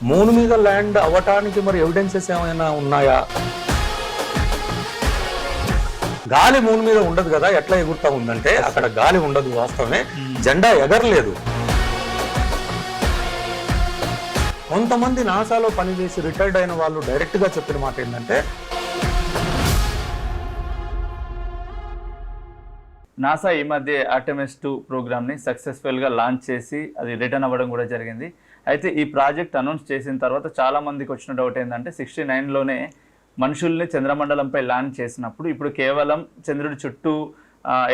Moon మీద land అవ్వటానికి మరి ఎవిడెన్సెస్ ఏమైనా ఉన్నాయా? గాలి మూన్ మీద ఉండదు కదా, ఎట్లా ఎగురుతా ఉందంటే అక్కడ గాలి ఉండదు, వాస్తవమే, జెండా ఎగరలేదు. కొంతమంది నాసాలో పనిచేసి రిటైర్డ్ అయిన వాళ్ళు డైరెక్ట్ గా చెప్పిన మాట ఏంటంటే, నాసా ఈ మధ్య ఆర్టెమిస్ 2 ప్రోగ్రామ్ని సక్సెస్ఫుల్గా లాంచ్ చేసి అది రిటర్న్ అవ్వడం కూడా జరిగింది. అయితే ఈ ప్రాజెక్ట్ అనౌన్స్ చేసిన తర్వాత చాలామందికి వచ్చిన డౌట్ ఏంటంటే 69లోనే మనుషుల్ని చంద్రమండలంపై ల్యాండ్ చేసినప్పుడు ఇప్పుడు కేవలం చంద్రుడి చుట్టూ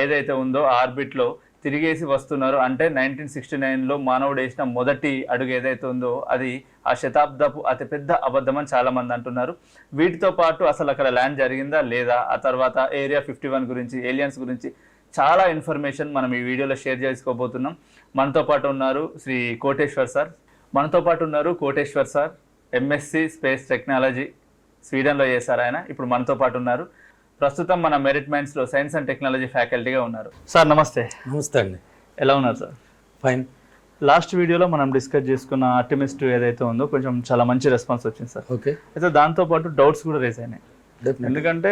ఏదైతే ఉందో ఆర్బిట్లో తిరిగేసి వస్తున్నారు. అంటే 1969లో మానవుడు వేసిన మొదటి అడుగు ఏదైతే ఉందో అది ఆ శతాబ్దపు అతిపెద్ద అబద్ధం అని చాలామంది అంటున్నారు. వీటితో పాటు అసలు అక్కడ ల్యాండ్ జరిగిందా లేదా, ఆ తర్వాత ఏరియా 51 గురించి, ఏలియన్స్ గురించి చాలా ఇన్ఫర్మేషన్ మనం ఈ వీడియోలో షేర్ చేసుకోబోతున్నాం. మనతో పాటు ఉన్నారు Shri Koteshwar sir, MSc space technology స్వీడన్లో చేశారు ఆయన. ఇప్పుడు మనతో పాటు ఉన్నారు. ప్రస్తుతం మన మెరిట్ మైండ్స్లో సైన్స్ అండ్ టెక్నాలజీ ఫ్యాకల్టీగా ఉన్నారు. సార్ నమస్తే. నమస్తే అండి. ఎలా ఉన్నారు సార్? ఫైన్. లాస్ట్ వీడియోలో మనం డిస్కస్ చేసుకున్న ఆర్టెమిస్ 2 ఏదైతే ఉందో కొంచెం చాలా మంచి రెస్పాన్స్ వచ్చింది సార్. ఓకే. అయితే దాంతోపాటు డౌట్స్ కూడా రేస్ అయినాయి. ఎందుకంటే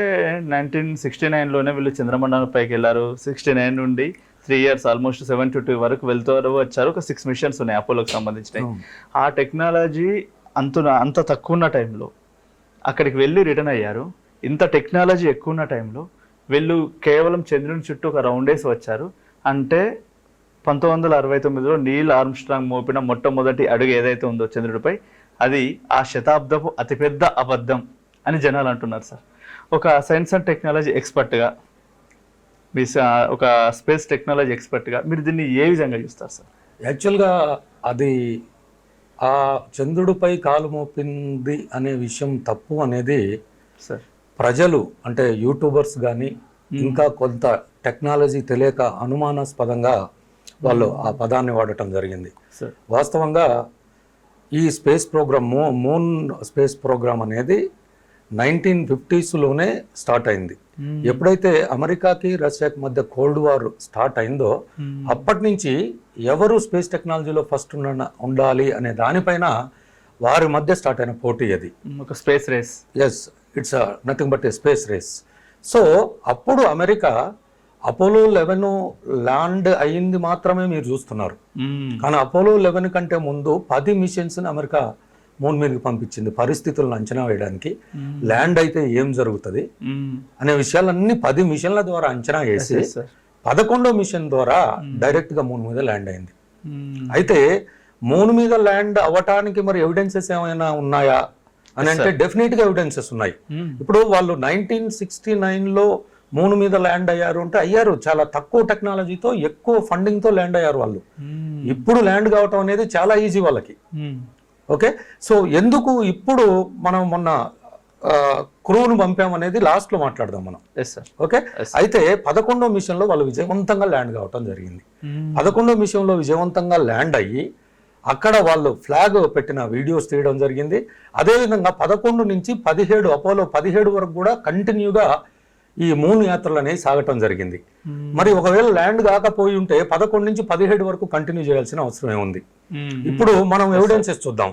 1969లోనే వీళ్ళు చంద్రమండలం పైకి వెళ్ళారు. 69 నుండి 3 years ఆల్మోస్ట్ 72 వరకు వెళ్తూ వచ్చారు. ఒక 6 missions ఉన్నాయి అపోలోకి సంబంధించినవి. ఆ టెక్నాలజీ అంత తక్కువ ఉన్న టైంలో అక్కడికి వెళ్ళి రిటర్న్ అయ్యారు. ఇంత టెక్నాలజీ ఎక్కువ ఉన్న టైంలో వీళ్ళు కేవలం చంద్రుని చుట్టూ ఒక రౌండ్ వేసి వచ్చారు. అంటే 1969లో నీల్ ఆర్మ్స్ట్రాంగ్ మోపిన మొట్టమొదటి అడుగు ఏదైతే ఉందో చంద్రుడిపై అది ఆ శతాబ్దపు అతిపెద్ద అబద్ధం అని జనాలు అంటున్నారు సార్. ఒక సైన్స్ అండ్ టెక్నాలజీ ఎక్స్పర్ట్గా, మీ ఒక స్పేస్ టెక్నాలజీ ఎక్స్పర్ట్గా మీరు దీన్ని ఏ విధంగా చూస్తారు సార్? యాక్చువల్గా అది ఆ చంద్రుడిపై కాలు మోపింది అనే విషయం తప్పు అనేది సార్ ప్రజలు అంటే యూట్యూబర్స్ కానీ ఇంకా కొంత టెక్నాలజీ తెలియక అనుమానాస్పదంగా వాళ్ళు ఆ పదాన్ని వాడటం జరిగింది. వాస్తవంగా ఈ space program moon space program అనేది 1950sలోనే స్టార్ట్ అయింది. ఎప్పుడైతే అమెరికాకి రష్యాకి మధ్య కోల్డ్ వార్ స్టార్ట్ అయిందో అప్పటి నుంచి ఎవరు స్పేస్ టెక్నాలజీలో ఫస్ట్ ఉండాలి అనే దానిపైన వారి మధ్య స్టార్ట్ అయిన పోటీ అది. ఒక space race. Yes, it's nothing but a space race. సో అప్పుడు అమెరికా అపోలో 11 ల్యాండ్ అయ్యింది మాత్రమే మీరు చూస్తున్నారు. కానీ అపోలో 11 కంటే ముందు 10 మిషన్స్ని అమెరికా మూన్ మీదకి పంపించింది పరిస్థితులను అంచనా వేయడానికి. ల్యాండ్ అయితే ఏం జరుగుతుంది అనే విషయాలన్నీ 10 మిషన్ల ద్వారా అంచనా వేసి 11వ మిషన్ ద్వారా డైరెక్ట్గా మూన్ మీద ల్యాండ్ అయింది. అయితే మూన్ మీద ల్యాండ్ అవ్వటానికి మరి ఎవిడెన్సెస్ ఏమైనా ఉన్నాయా అని అంటే డెఫినెట్గా ఎవిడెన్సెస్ ఉన్నాయి. ఇప్పుడు వాళ్ళు 1969లో మూన్ మీద ల్యాండ్ అయ్యారు అంటే అయ్యారు, చాలా తక్కువ టెక్నాలజీతో ఎక్కువ ఫండింగ్తో ల్యాండ్ అయ్యారు వాళ్ళు. ఇప్పుడు ల్యాండ్ కావటం అనేది చాలా ఈజీ వాళ్ళకి. ఓకే, సో ఎందుకు ఇప్పుడు మనం మొన్న క్రూను పంపామనేది లాస్ట్లో మాట్లాడదాం మనం. ఓకే, అయితే 11వ మిషన్లో వాళ్ళు విజయవంతంగా ల్యాండ్ కావటం జరిగింది. 11వ మిషన్లో విజయవంతంగా ల్యాండ్ అయ్యి అక్కడ వాళ్ళు ఫ్లాగ్ పెట్టిన వీడియోస్ తీయడం జరిగింది. అదేవిధంగా 11 నుంచి 17 అపోలో 17 వరకు కూడా కంటిన్యూగా ఈ మూన్ యాత్రలు అనేవి సాగటం జరిగింది. మరి ఒకవేళ ల్యాండ్ కాకపోయి ఉంటే 11 నుంచి 17 వరకు కంటిన్యూ చేయాల్సిన అవసరమే ఉంది. ఇప్పుడు మనం ఎవిడెన్సెస్ చూద్దాం.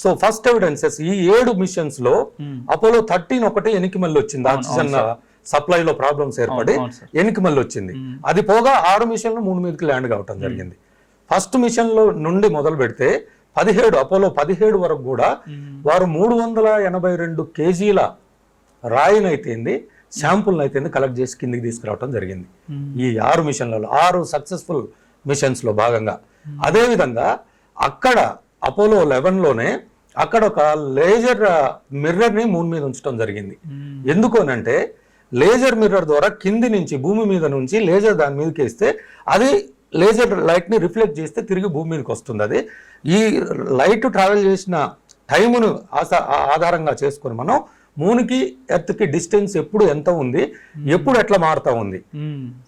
సో ఫస్ట్ ఎవిడెన్సెస్ ఈ 7 మిషన్స్ లో అపోలో 13 ఒకటి వెనక్కి మళ్ళీ వచ్చింది. ఆక్సిజన్ సప్లైలో ప్రాబ్లమ్స్ ఏర్పడి వెనక్కి మళ్ళీ వచ్చింది. అది పోగా 6 మిషన్లు మూన్ మీదకి ల్యాండ్ కావటం జరిగింది. ఫస్ట్ మిషన్ లో నుండి మొదలు పెడితే 17 అపోలో 17 వరకు కూడా వారు 382 kgల రాయినైతేంది, శాంపుల్ అయితే కలెక్ట్ చేసి కిందికి తీసుకురావడం జరిగింది ఈ 6 మిషన్లలో, 6 సక్సెస్ఫుల్ మిషన్స్ లో భాగంగా. అదేవిధంగా అక్కడ అపోలో 11లోనే అక్కడ ఒక లేజర్ మిర్రర్ ని మూన్ మీద ఉంచడం జరిగింది. ఎందుకు అనంటే లేజర్ మిర్రర్ ద్వారా కింది నుంచి భూమి మీద నుంచి లేజర్ దాని మీదకి వేస్తే అది లేజర్ లైట్ ని రిఫ్లెక్ట్ చేస్తే తిరిగి భూమి మీదకి వస్తుంది. అది ఈ లైట్ ట్రావెల్ చేసిన టైమును ఆధారంగా చేసుకొని మనం మూన్కి ఎర్త్కి డిస్టెన్స్ ఎప్పుడు ఎంత ఉంది, ఎప్పుడు ఎట్లా మారుతా ఉంది.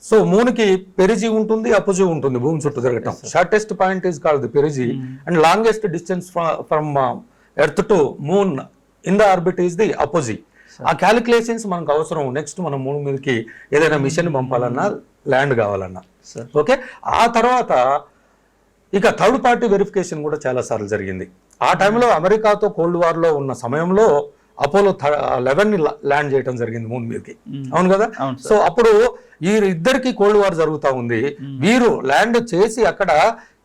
సో మూన్కి పెరిజీ ఉంటుంది, అపోజీ ఉంటుంది భూమి చుట్టూ తిరగటం. Shortest point is called the perigee and longest distance from earth to moon in the orbit is the apogee. ఆ క్యాలిక్యులేషన్స్ మనకు అవసరం. నెక్స్ట్ మనం మూన్ మీదకి ఏదైనా మిషన్ పంపాలన్నా, ల్యాండ్ కావాలన్నా. ఓకే, ఆ తర్వాత ఇక థర్డ్ పార్టీ వెరిఫికేషన్ కూడా చాలా సార్లు జరిగింది. ఆ టైంలో అమెరికాతో కోల్డ్ వార్లో ఉన్న సమయంలో అపోలో 11 ల్యాండ్ చేయడం జరిగింది మూన్ మీదకి, అవును కదా. సో అప్పుడు ఈ ఇద్దరికి కోల్డ్ వార్ జరుగుతూ ఉంది. వీరు ల్యాండ్ చేసి అక్కడ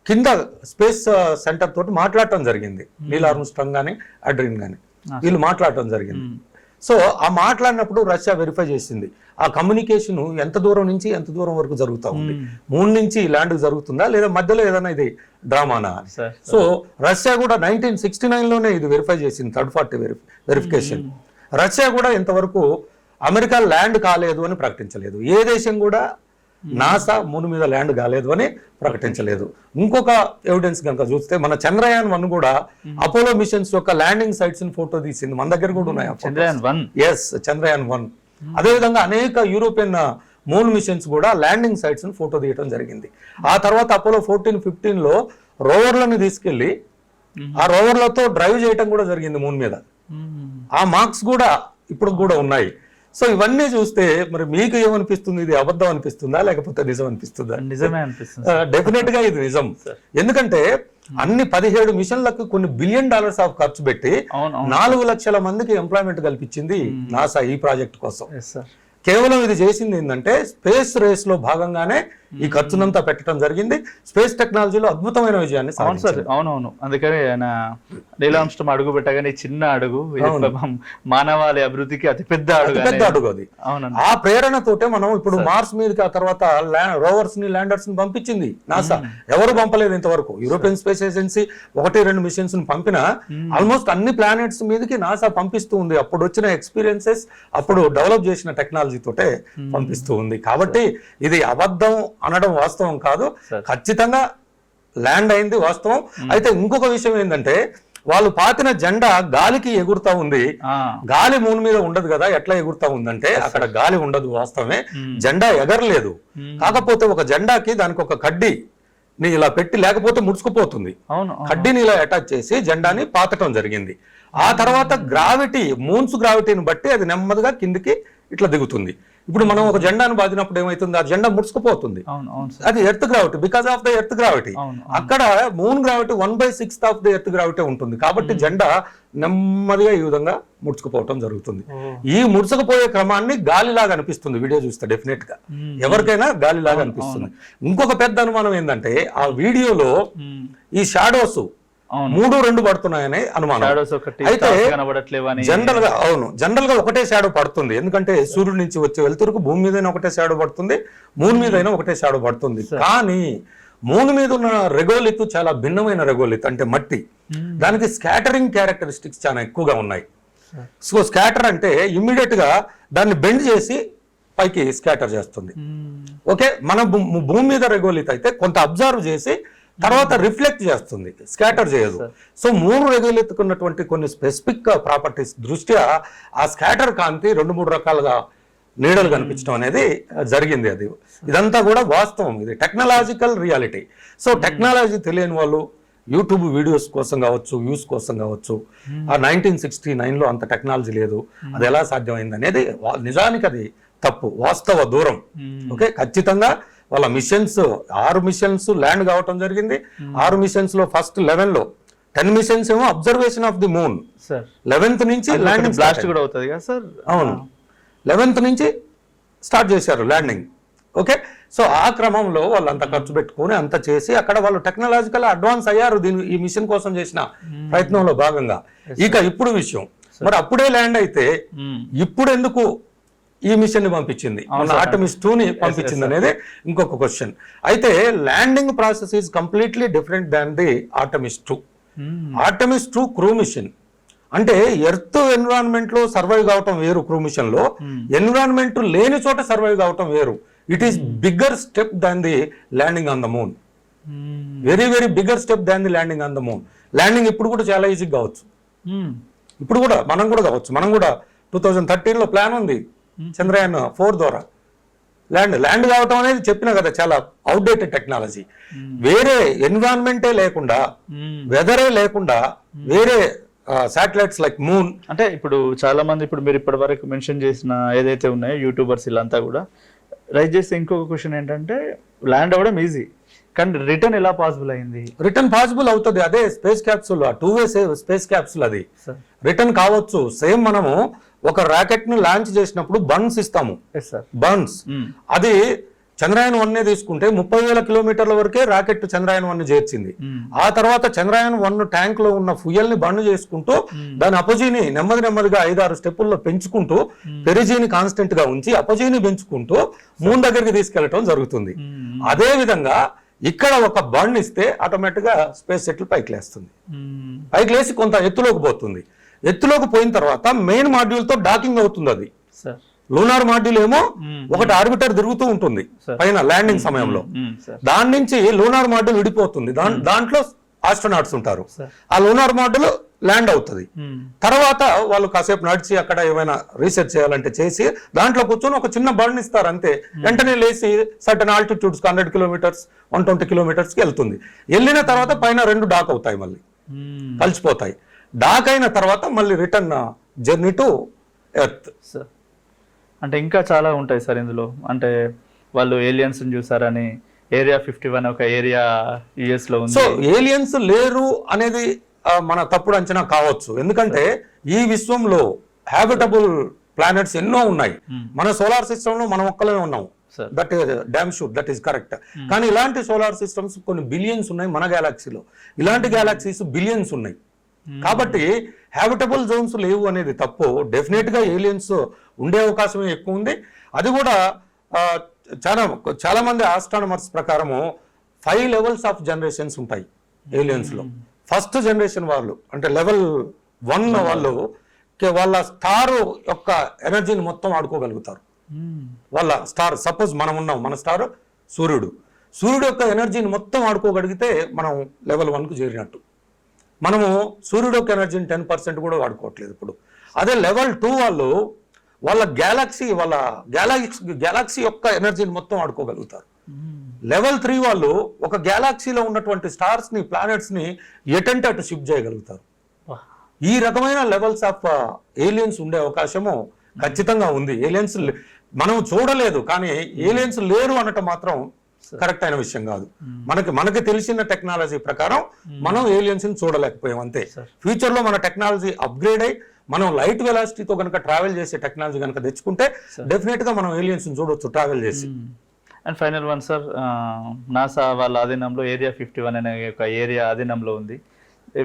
కింద స్పేస్ సెంటర్ తోటి మాట్లాడటం జరిగింది. నీల్ ఆర్మ్స్ట్రాంగ్ కానీ అడ్రిన్ కానీ వీళ్ళు మాట్లాడటం జరిగింది. సో ఆ మాట్లాడినప్పుడు రష్యా వెరిఫై చేసింది ఆ కమ్యూనికేషన్ ఎంత దూరం నుంచి ఎంత దూరం వరకు జరుగుతూ ఉంది, మూన్ నుంచి ల్యాండ్ జరుగుతుందా లేదా మధ్యలో ఏదైనా ఇది డ్రామానా. సో రష్యా కూడా 1969లోనే ఇది వెరిఫై చేసింది, థర్డ్ పార్టీ వెరిఫికేషన్. రష్యా కూడా ఇంతవరకు అమెరికా ల్యాండ్ కాలేదు అని ప్రకటించలేదు. ఏ దేశం కూడా నాసా మూన్ మీద ల్యాండ్ కాలేదు అని ప్రకటించలేదు. ఇంకొక ఎవిడెన్స్ కనుక చూస్తే మన చంద్రయాన్ 1 కూడా అపోలో మిషన్స్ యొక్క ల్యాండింగ్ సైట్స్ ని ఫోటో తీసింది. మన దగ్గర కూడా ఉన్నాయి చంద్రయాన్ 1. అదేవిధంగా అనేక యూరోపియన్ మూన్ మిషన్స్ కూడా ల్యాండింగ్ సైట్స్ ని ఫోటో తీయడం జరిగింది. ఆ తర్వాత అపోలో 14, 15లో రోవర్లను తీసుకెళ్లి ఆ రోవర్లతో డ్రైవ్ చేయడం కూడా జరిగింది మూన్ మీద. ఆ మార్క్స్ కూడా ఇప్పుడు కూడా ఉన్నాయి. సో ఇవన్నీ చూస్తే మరి మీకు ఏమనిపిస్తుంది, ఇది అబద్ధం అనిపిస్తుందా లేకపోతే నిజం అనిపిస్తుందా? నిజమే అనిపిస్తుంది. డెఫినెట్ గా ఇది నిజం. ఎందుకంటే అన్ని 17 మిషన్లకు కొన్ని $1 బిలియన్ ఆఫ్ ఖర్చు పెట్టి 4 లక్షల మందికి ఎంప్లాయ్మెంట్ కల్పించింది నాసా ఈ ప్రాజెక్ట్ కోసం. కేవలం ఇది చేసింది ఏంటంటే స్పేస్ రేస్ లో భాగంగానే ఈ ఖర్చునంతా పెట్టడం జరిగింది. స్పేస్ టెక్నాలజీలో అద్భుతమైన విజయాన్ని సాధించారు. అవునవును, అందుకని ఆయన నీల్ ఆర్మ్స్ట్రాంగ్ అడుగు పెట్టగానే చిన్న అడుగు, మానవాళి అభివృద్ధికి అతిపెద్ద అడుగు అది. ఆ ప్రేరణతోటే మనం ఇప్పుడు మార్స్ మీదకి ఆ తర్వాత రోవర్స్ ని ల్యాండర్స్ ని పంపించింది నాసా. ఎవరు పంపలేదు ఇంతవరకు. యూరోపియన్ స్పేస్ ఏజెన్సీ 1-2 మిషన్స్ ని పంపినా ఆల్మోస్ట్ అన్ని ప్లానెట్స్ మీదకి నాసా పంపిస్తూ ఉంది. అప్పుడు వచ్చిన ఎక్స్పీరియన్సెస్, అప్పుడు డెవలప్ చేసిన టెక్నాలజీ తోటే పంపిస్తూ ఉంది. కాబట్టి ఇది అబద్ధం అనడం వాస్తవం కాదు, ఖచ్చితంగా ల్యాండ్ అయింది వాస్తవం. అయితే ఇంకొక విషయం ఏంటంటే వాళ్ళు పాతిన జెండా గాలికి ఎగురుతా ఉంది. గాలి మూన్ మీద ఉండదు కదా, ఎట్లా ఎగురుతా ఉందంటే అక్కడ గాలి ఉండదు వాస్తవమే, జెండా ఎగరలేదు. కాకపోతే ఒక జెండాకి దానికి ఒక కడ్డీ ని ఇలా పెట్టి లేకపోతే ముడుచుకుపోతుంది, కడ్డీని ఇలా అటాచ్ చేసి జెండాని పాతటం జరిగింది. ఆ తర్వాత గ్రావిటీ, మూన్స్ గ్రావిటీని బట్టి అది నెమ్మదిగా కిందికి ఇట్లా దిగుతుంది. ఇప్పుడు మనం ఒక జెండాను బాదినప్పుడు ఏమైతుంది, ఆ జెండా ముడుచుకుపోతుంది. అది earth gravity, because of the earth gravity. అక్కడ moon gravity 1/6 of the earth gravity ఉంటుంది. కాబట్టి జెండా నెమ్మదిగా ఈ విధంగా ముడుచుకుపోవటం జరుగుతుంది. ఈ ముడుచుకుపోయే క్రమాన్ని గాలిలాగా అనిపిస్తుంది వీడియో చూస్తే, డెఫినెట్ గా ఎవరికైనా గాలిలాగా అనిపిస్తుంది. ఇంకొక పెద్ద అనుమానం ఏంటంటే ఆ వీడియోలో ఈ షాడోస్ 3-2 పడుతున్నాయనే అనుమానం. అయితే జనరల్ గా ఒకటే షాడో పడుతుంది. ఎందుకంటే సూర్యుడి నుంచి వచ్చే వెలుతురుకు భూమి మీద ఒకటే షాడో పడుతుంది, మూన్ మీద ఒకటే షాడో పడుతుంది. కానీ మూన్ మీద ఉన్న రెగోలిత్ చాలా భిన్నమైన రెగోలిత్, అంటే మట్టి. దానికి స్కాటరింగ్ క్యారెక్టరిస్టిక్స్ చాలా ఎక్కువగా ఉన్నాయి. సో స్కాటర్ అంటే ఇమ్మీడియట్ గా దాన్ని బెండ్ చేసి పైకి స్కాటర్ చేస్తుంది. ఓకే, మన భూమి మీద రెగోలిత్ అయితే కొంత అబ్జర్వ్ చేసి తర్వాత రిఫ్లెక్ట్ చేస్తుంది, స్కాటర్ చేయదు. సో మూన్ రెగోలిత్తుకున్నటువంటి కొన్ని స్పెసిఫిక్ ప్రాపర్టీస్ దృష్ట్యా ఆ స్కాటర్ కాంతి 2-3 రకాలుగా నీడలు కనిపించడం అనేది జరిగింది. అది ఇదంతా కూడా వాస్తవం, ఇది టెక్నాలజికల్ రియాలిటీ. సో టెక్నాలజీ తెలియని వాళ్ళు యూట్యూబ్ వీడియోస్ కోసం కావచ్చు, వ్యూస్ కోసం కావచ్చు, ఆ 1969లో అంత టెక్నాలజీ లేదు, అది ఎలా సాధ్యమైంది అనేది నిజానికి అది తప్పు, వాస్తవ దూరం. ఓకే, ఖచ్చితంగా వాళ్ళ మిషన్స్ 6 మిషన్స్ ల్యాండ్ కావటం జరిగింది. 6 మిషన్స్ లో ఫస్ట్ 11లో 10 మిషన్స్ ఏమో observation of the moon, 11th నుంచి ల్యాండింగ్ బ్లాస్ట్ కూడా అవుతుంది కదా సార్. అవును, 11th నుంచి స్టార్ట్ చేశారు ల్యాండింగ్. ఓకే, సో ఆ క్రమంలో వాళ్ళు అంత ఖర్చు పెట్టుకుని అంత చేసి అక్కడ వాళ్ళు టెక్నాలజికల్ అడ్వాన్స్ అయ్యారు ఈ మిషన్ కోసం చేసిన ప్రయత్నంలో భాగంగా. ఇక ఇప్పుడు విషయం, మరి అప్పుడే ల్యాండ్ అయితే ఇప్పుడు ఎందుకు ఈ మిషన్ ని పంపించింది, ఆర్టమిస్ 2ని పంపించింది అనేది ఇంకొక క్వశ్చన్. అయితే landing process is completely different than the Artemis 2. Artemis 2 crew mission, అంటే ఎర్త్ ఎన్విరాన్మెంట్ లో సర్వైవ్ కావటం వేరు, క్రూ మిషన్ లో ఎన్విరాన్మెంట్ లేని చోట సర్వైవ్ కావటం వేరు. It is bigger step than the landing on the moon, very very bigger step than the landing on the moon. Landing ఇప్పుడు కూడా చాలా ఈజీగా కావచ్చు, ఇప్పుడు కూడా మనం కూడా కావచ్చు. మనం కూడా 2013లో ప్లాన్ ఉంది చంద్రయాన్ 4 ద్వారా ల్యాండ్ కావటం అనేది చెప్పిన కదా, చాలా అవుట్డేటెడ్ టెక్నాలజీ. వేరే ఎన్విరాన్మెంటే లేకుండా, వెదరే లేకుండా వేరే శాటిలైట్స్ లైక్ మూన్. అంటే ఇప్పుడు చాలా మంది, ఇప్పుడు మీరు ఇప్పటి వరకు మెన్షన్ చేసిన ఏదైతే ఉన్నాయో యూట్యూబర్స్ వీళ్ళంతా కూడా రైజ్ చేస్తే ఇంకొక క్వశ్చన్ ఏంటంటే ల్యాండ్ అవ్వడం ఈజీ, కానీ రిటర్న్ ఎలా పాసిబుల్ అయింది? రిటర్న్ పాసిబుల్ అవుతుంది. అదే space capsule, 2-way space capsule అది సార్ రిటర్న్ కావచ్చు. సేమ్ మనము ఒక రాకెట్ ను లాంచ్ చేసినప్పుడు బర్న్స్ ఇస్తాము, ఎస్ సార్. బర్న్స్. అది చంద్రయాన్ 1 తీసుకుంటే 30,000 కిలోమీటర్ల వరకే రాకెట్ చంద్రయాన్ 1 చేర్చింది. ఆ తర్వాత చంద్రయాన్ 1 ట్యాంక్ లో ఉన్న ఫ్యూయల్ ని బండ్ చేసుకుంటూ దాని అపోజీని నెమ్మదిగా 5-6 స్టెప్పుల్లో పెంచుకుంటూ పెరిజీని కాన్స్టెంట్ గా ఉంచి అపోజీని పెంచుకుంటూ మూన్ దగ్గరికి తీసుకెళ్లడం జరుగుతుంది. అదే విధంగా ఇక్కడ ఒక బండ్ ఇస్తే ఆటోమేటిక్ గా స్పేస్ సెటిల్ పైకి లేస్తుంది. పైకి లేసి కొంత ఎత్తులోకి పోతుంది. ఎత్తులోకి పోయిన తర్వాత మెయిన్ మాడ్యూల్ తో డాకింగ్ అవుతుంది. అది సార్ లూనార్ మాడ్యూల్ ఏమో ఒకటి ఆర్బిటర్ తిరుగుతూ ఉంటుంది పైన ల్యాండింగ్ సమయంలో. దాని నుంచి లూనార్ మాడ్యూల్ విడిపోతుంది. దాంట్లో ఆస్ట్రోనాట్స్ ఉంటారు. ఆ లూనార్ మాడ్యూల్ ల్యాండ్ అవుతుంది. తర్వాత వాళ్ళు కాసేపు నడిచి అక్కడ ఏమైనా రీసెర్చ్ చేయాలంటే చేసి దాంట్లో కూర్చొని ఒక చిన్న బర్న్ ఇస్తారు అంతే. వెంటనే లేచి సర్టన్ ఆల్టిట్యూడ్స్ 100 కిలోమీటర్స్ 120 కిలోమీటర్స్ కి వెళ్తుంది. వెళ్ళిన తర్వాత పైన 2 డాక్ అవుతాయి, మళ్ళీ కలిసిపోతాయి. డాక్ అయిన తర్వాత మళ్ళీ return journey to earth. Sir అంటే ఇంకా చాలా ఉంటాయి సార్ ఇందులో. అంటే వాళ్ళు ఏలియన్స్ చూసారని ఏరియా 51 ఒక ఏరియా యుఎస్ లో ఉంది. సో ఏలియన్స్ లేరు అనేది మన తప్పుడు అంచనా కావచ్చు. ఎందుకంటే ఈ విశ్వంలో హ్యాబిటబుల్ ప్లానెట్స్ ఎన్నో ఉన్నాయి. మన సోలార్ సిస్టమ్ లో మనం ఒక్కలమే ఉన్నాం. That damn sure, that is correct. కానీ ఇలాంటి సోలార్ సిస్టమ్స్ కొన్ని బిలియన్స్ ఉన్నాయి మన గెలాక్సీలో. ఇలాంటి గెలాక్సీస్ బిలియన్స్ ఉన్నాయి. కాబట్టి హ్యాబిటబుల్ జోన్స్ లేవు అనేది తప్పు. డెఫినెట్ గా ఏలియన్స్ ఉండే అవకాశమే ఎక్కువ ఉంది. అది కూడా చాలా మంది ఆస్ట్రానమర్స్ ప్రకారము 5 లెవెల్స్ ఆఫ్ జనరేషన్స్ ఉంటాయి ఏలియన్స్ లో. ఫస్ట్ జనరేషన్ వాళ్ళు అంటే లెవెల్ 1 వాళ్ళు వాళ్ళ స్టార్ యొక్క ఎనర్జీని మొత్తం ఆడుకోగలుగుతారు. వాళ్ళ స్టార్, సపోజ్ మనం ఉన్నాం, మన స్టార్ సూర్యుడు యొక్క ఎనర్జీని మొత్తం ఆడుకోగలిగితే మనం లెవెల్ 1 కు చేరినట్టు. మనము సూర్యుడు యొక్క ఎనర్జీని 10% కూడా వాడుకోవట్లేదు ఇప్పుడు. అదే లెవెల్ 2 వాళ్ళు వాళ్ళ గ్యాలాక్సీ యొక్క ఎనర్జీని మొత్తం ఆడుకోగలుగుతారు. లెవెల్ 3 వాళ్ళు ఒక గ్యాలాక్సీలో ఉన్నటువంటి స్టార్స్ ని, ప్లానెట్స్ ని ఎటంటే అటు షిఫ్ట్ చేయగలుగుతారు. ఈ రకమైన లెవెల్స్ ఆఫ్ ఏలియన్స్ ఉండే అవకాశము ఖచ్చితంగా ఉంది. ఏలియన్స్ మనం చూడలేదు, కానీ ఏలియన్స్ లేరు అనటం మాత్రం కరెక్ట్ అయిన విషయం కాదు. మనకి తెలిసిన టెక్నాలజీ ప్రకారం మనం ఏలియన్స్ ని చూడలేకపోయాం అంతే. ఫ్యూచర్ లో మన టెక్నాలజీ అప్గ్రేడ్ అయ్యి మనం లైట్ వెలాసిటీతో కనుక ట్రావెల్ చేసే టెక్నాలజీ కనుక తెచ్చుకుంటే డెఫినెట్ గా మనం ఏలియన్స్ ని చూడొచ్చు ట్రావెల్ చేసి. And final one sir, NASA వాళ్ళ ఆధీనంలో ఏరియా 51 అనే ఒక ఏరియా ఆధీనంలో ఉంది.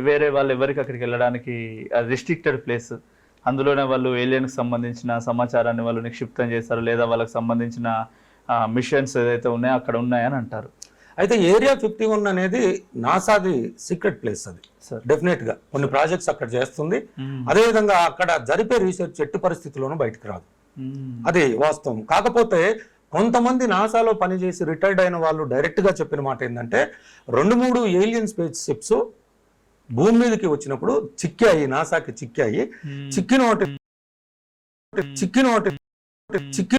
వేరే వాళ్ళు ఎవరికి అక్కడికి వెళ్ళడానికి రిస్ట్రిక్టెడ్ ప్లేస్. అందులోనే వాళ్ళు ఏలియన్కి సంబంధించిన సమాచారాన్ని వాళ్ళు నిక్షిప్తం చేస్తారు, లేదా వాళ్ళకి సంబంధించిన మిషన్స్ ఏదైతే ఉన్నాయో అక్కడ ఉన్నాయని అంటారు. అయితే ఏరియా 51 అనేది నాసాది సీక్రెట్ ప్లేస్. అది డెఫినెట్ గా కొన్ని ప్రాజెక్ట్స్ అక్కడ చేస్తుంది. అదేవిధంగా అక్కడ జరిపే రీసెర్చ్ ఎట్టి పరిస్థితుల్లోనూ బయటకు రాదు, అది వాస్తవం. కాకపోతే కొంతమంది నాసాలో పనిచేసి రిటైర్డ్ అయిన వాళ్ళు డైరెక్ట్ గా చెప్పిన మాట ఏంటంటే 2-3 ఏలియన్ స్పేస్ షిప్స్ భూమి మీదకి వచ్చినప్పుడు నాసాకి చిక్కాయి. చిక్కిన